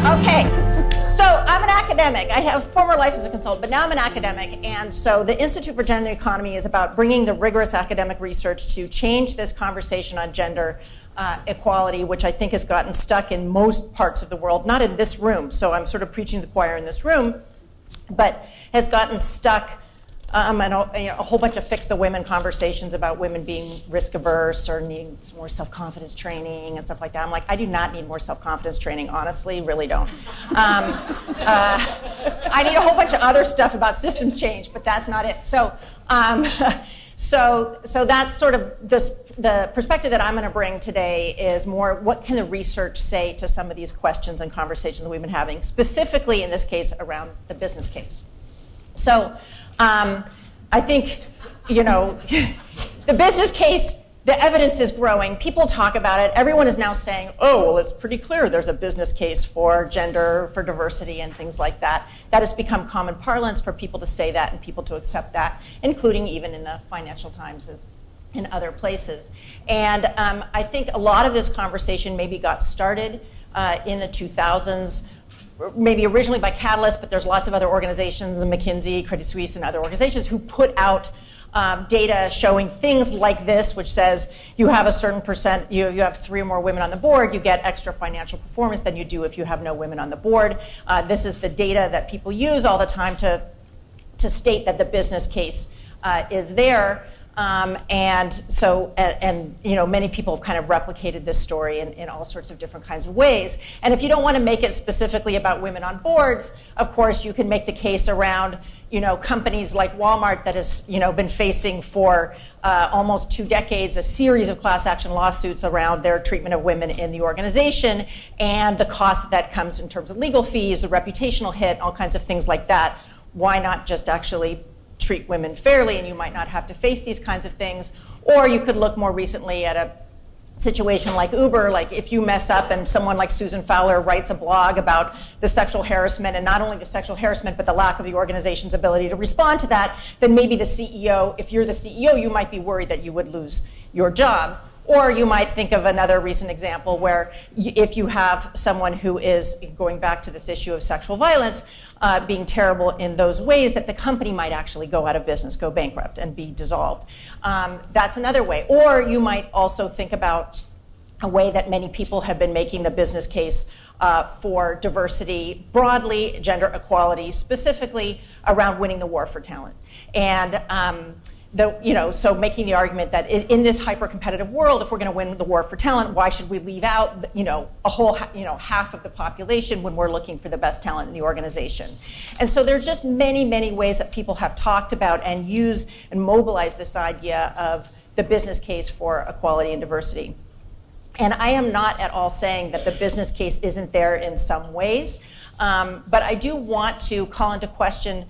Okay, so I'm an academic. I have former life as a consultant, but now I'm an academic. And so the Institute for Gender and the Economy is about bringing the rigorous academic research to change this conversation on gender equality, which I think has gotten stuck in most parts of the world, not in this room. So I'm sort of preaching to the choir in this room, but has gotten stuck and a whole bunch of fix the women conversations about women being risk averse or needing some more self-confidence training and stuff like that. I'm like, I do not need more self-confidence training, honestly, really don't. I need a whole bunch of other stuff about systems change, but that's not it. So that's sort of the perspective that I'm going to bring today is more what can the research say to some of these questions and conversations that we've been having, specifically in this case around the business case. So I think, the business case, the evidence is growing. People talk about it. Everyone is now saying, oh, well, it's pretty clear there's a business case for gender, for diversity, and things like that. That has become common parlance for people to say that and people to accept that, including even in the Financial Times and other places. And I think a lot of this conversation maybe got started in the 2000s, maybe originally by Catalyst, but there's lots of other organizations, McKinsey, Credit Suisse, and other organizations who put out data showing things like this, which says you have a certain percent, you have 3 or more women on the board, you get extra financial performance than you do if you have no women on the board. This is the data that people use all the time to state that the business case is there. And many people have kind of replicated this story in all sorts of different kinds of ways. And if you don't want to make it specifically about women on boards, of course, you can make the case around, companies like Walmart that has, been facing for almost 2 decades a series of class action lawsuits around their treatment of women in the organization and the cost that comes in terms of legal fees, the reputational hit, all kinds of things like that. Why not just actually treat women fairly, and you might not have to face these kinds of things? Or you could look more recently at a situation like Uber, like if you mess up and someone like Susan Fowler writes a blog about the sexual harassment, and not only the sexual harassment, but the lack of the organization's ability to respond to that, then maybe the CEO, if you're the CEO, you might be worried that you would lose your job. Or you might think of another recent example where if you have someone who is, going back to this issue of sexual violence, being terrible in those ways, that the company might actually go out of business, go bankrupt, and be dissolved. That's another way. Or you might also think about a way that many people have been making the business case for diversity broadly, gender equality, specifically around winning the war for talent. And so making the argument that in this hyper-competitive world, if we're going to win the war for talent, why should we leave out, a whole, half of the population when we're looking for the best talent in the organization? And so there's just many, many ways that people have talked about and used and mobilized this idea of the business case for equality and diversity. And I am not at all saying that the business case isn't there in some ways, but I do want to call into question,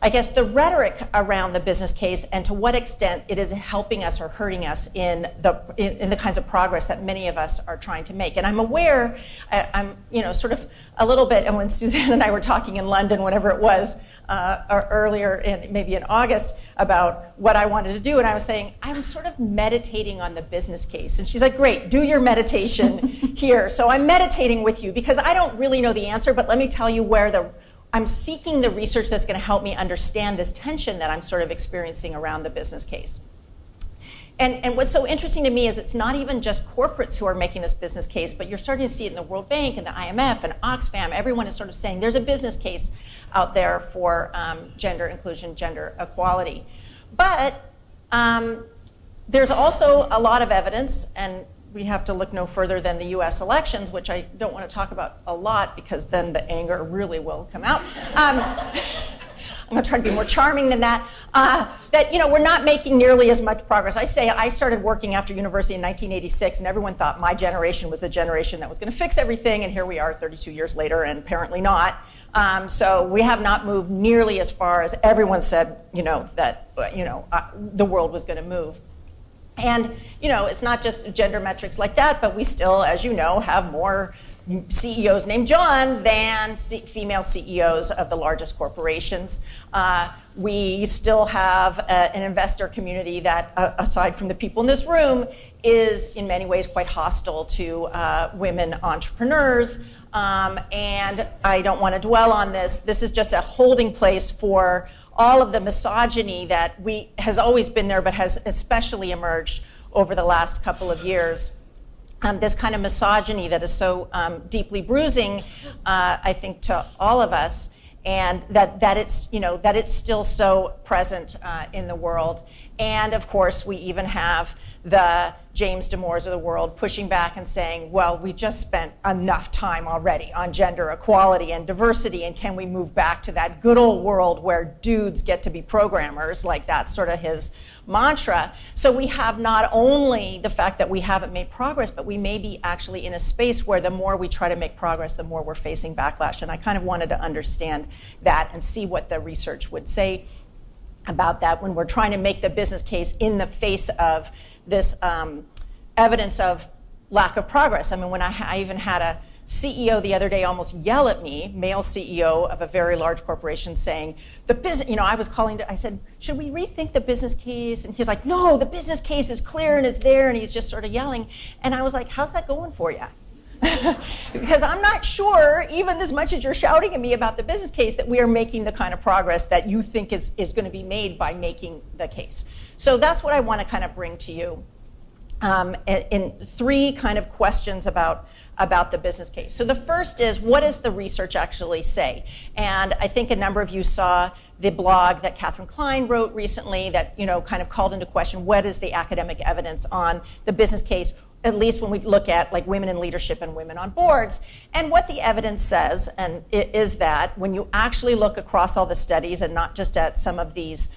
I guess, the rhetoric around the business case and to what extent it is helping us or hurting us in the kinds of progress that many of us are trying to make. And I'm aware, I'm sort of a little bit, and when Suzanne and I were talking in London, whenever it was, or earlier, maybe in August, about what I wanted to do, and I was saying, I'm sort of meditating on the business case. And she's like, great, do your meditation here. So I'm meditating with you because I don't really know the answer, but let me tell you where I'm seeking the research that's going to help me understand this tension that I'm sort of experiencing around the business case. And what's so interesting to me is it's not even just corporates who are making this business case, but you're starting to see it in the World Bank and the IMF and Oxfam. Everyone is sort of saying there's a business case out there for gender inclusion, gender equality. But there's also a lot of evidence, and we have to look no further than the US elections, which I don't want to talk about a lot because then the anger really will come out. I'm going to try to be more charming than that. That we're not making nearly as much progress. I say I started working after university in 1986, and everyone thought my generation was the generation that was going to fix everything, and here we are 32 years later, and apparently not. So we have not moved nearly as far as everyone said, that the world was going to move. And it's not just gender metrics like that, but we still, as you know, have more CEOs named John than female CEOs of the largest corporations. We still have an investor community that, aside from the people in this room, is in many ways quite hostile to women entrepreneurs. And I don't want to dwell on this. This is just a holding place for all of the misogyny that has always been there, but has especially emerged over the last couple of years. This kind of misogyny that is so deeply bruising, I think, to all of us, and that it's still so present in the world. And of course, we even have the James Damores of the world pushing back and saying, well, we just spent enough time already on gender equality and diversity, and can we move back to that good old world where dudes get to be programmers? Like, that's sort of his mantra. So we have not only the fact that we haven't made progress, but we may be actually in a space where the more we try to make progress, the more we're facing backlash. And I kind of wanted to understand that and see what the research would say about that when we're trying to make the business case in the face of this evidence of lack of progress. I mean, when I even had a CEO the other day almost yell at me, male CEO of a very large corporation, saying, the business, I was calling I said, should we rethink the business case? And he's like, no, the business case is clear and it's there, and he's just sort of yelling. And I was like, how's that going for you? Because I'm not sure, even as much as you're shouting at me about the business case, that we are making the kind of progress that you think is going to be made by making the case. So that's what I want to kind of bring to you in three kind of questions about the business case. So the first is, what does the research actually say? And I think a number of you saw the blog that Catherine Klein wrote recently that kind of called into question what is the academic evidence on the business case, at least when we look at like women in leadership and women on boards. And what the evidence says is that when you actually look across all the studies and not just at some of these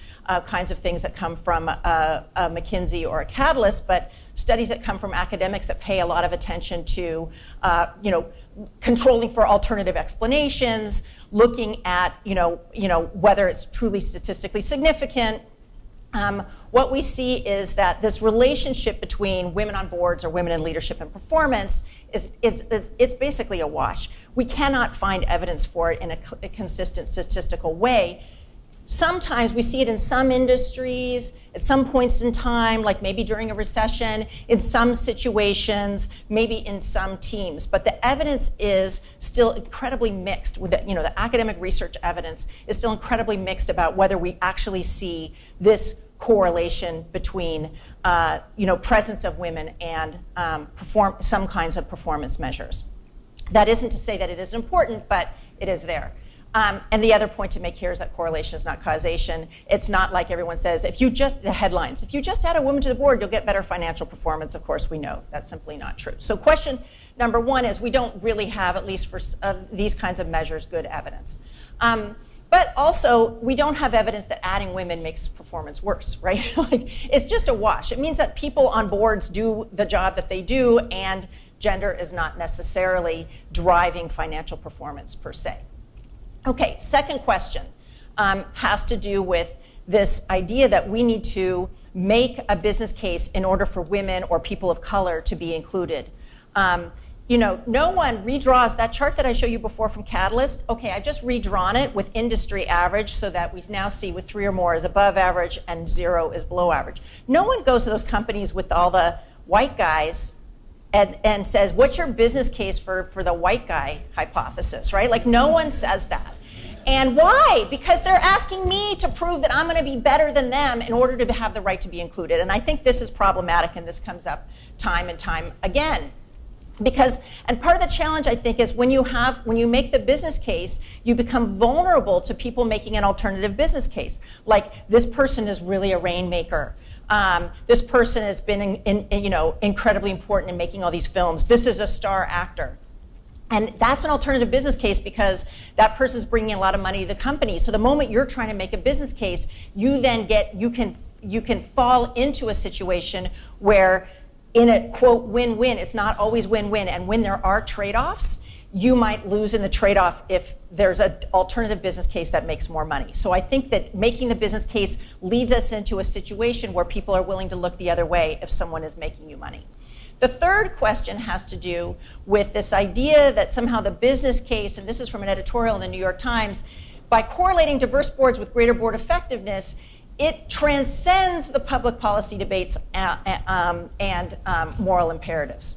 kinds of things that come from a McKinsey or a Catalyst, but studies that come from academics that pay a lot of attention to controlling for alternative explanations, looking at whether it's truly statistically significant. What we see is that this relationship between women on boards or women in leadership and performance it's basically a wash. We cannot find evidence for it in a consistent statistical way. Sometimes we see it in some industries, at some points in time, like maybe during a recession, in some situations, maybe in some teams. But the evidence is still incredibly mixed. With the academic research evidence is still incredibly mixed about whether we actually see this correlation between presence of women and some kinds of performance measures. That isn't to say that it isn't important, but it is there. And the other point to make here is that correlation is not causation. It's not like everyone says, the headlines, if you just add a woman to the board, you'll get better financial performance. Of course, we know that's simply not true. So question number one is we don't really have, at least for these kinds of measures, good evidence. But also, we don't have evidence that adding women makes performance worse, right? It's just a wash. It means that people on boards do the job that they do, and gender is not necessarily driving financial performance per se. Okay, second question has to do with this idea that we need to make a business case in order for women or people of color to be included. No one redraws that chart that I showed you before from Catalyst. Okay, I just redrawn it with industry average so that we now see with 3 or more is above average and 0 is below average. No one goes to those companies with all the white guys and says, what's your business case for the white guy hypothesis, right? Like, no one says that. And why? Because they're asking me to prove that I'm going to be better than them in order to have the right to be included. And I think this is problematic, and this comes up time and time again. And part of the challenge, I think, is when you make the business case, you become vulnerable to people making an alternative business case. Like, this person is really a rainmaker. This person has been incredibly important in making all these films. This is a star actor. And that's an alternative business case because that person's bringing a lot of money to the company. So the moment you're trying to make a business case, you can fall into a situation where in a, quote, win-win, it's not always win-win. And when there are trade-offs, you might lose in the trade-off if there's an alternative business case that makes more money. So I think that making the business case leads us into a situation where people are willing to look the other way if someone is making you money. The third question has to do with this idea that somehow the business case, and this is from an editorial in the New York Times, by correlating diverse boards with greater board effectiveness, it transcends the public policy debates and moral imperatives.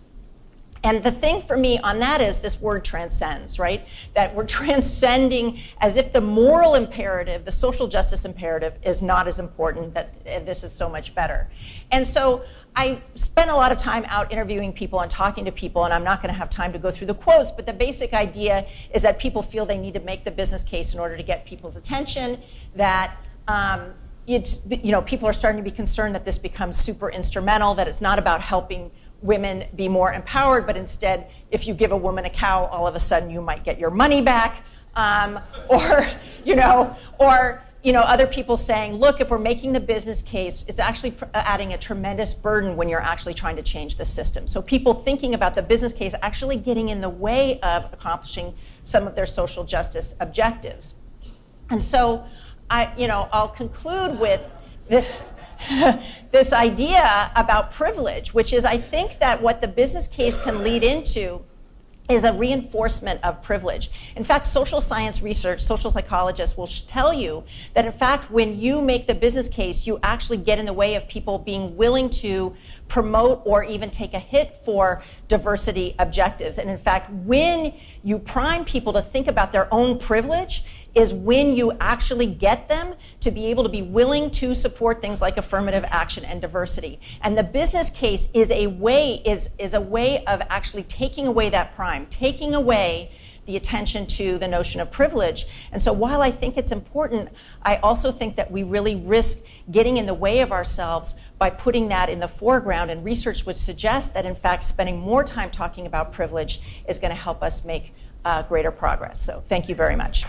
And the thing for me on that is this word transcends, right? That we're transcending as if the moral imperative, the social justice imperative, is not as important, that this is so much better. And so I spent a lot of time out interviewing people and talking to people, and I'm not going to have time to go through the quotes, but the basic idea is that people feel they need to make the business case in order to get people's attention, that people are starting to be concerned that this becomes super instrumental, that it's not about helping women be more empowered, but instead, if you give a woman a cow, all of a sudden you might get your money back, or other people saying, look, if we're making the business case, it's actually adding a tremendous burden when you're actually trying to change the system. So people thinking about the business case actually getting in the way of accomplishing some of their social justice objectives. And so I'll conclude with this idea about privilege, which is I think that what the business case can lead into is a reinforcement of privilege. In fact, social science research, social psychologists will tell you that, in fact, when you make the business case, you actually get in the way of people being willing to promote or even take a hit for diversity objectives. And in fact, when you prime people to think about their own privilege is when you actually get them to be able to be willing to support things like affirmative action and diversity. And the business case is a way of actually taking away that prime, taking away the attention to the notion of privilege. And so while I think it's important, I also think that we really risk getting in the way of ourselves by putting that in the foreground. And research would suggest that, in fact, spending more time talking about privilege is going to help us make greater progress. So thank you very much.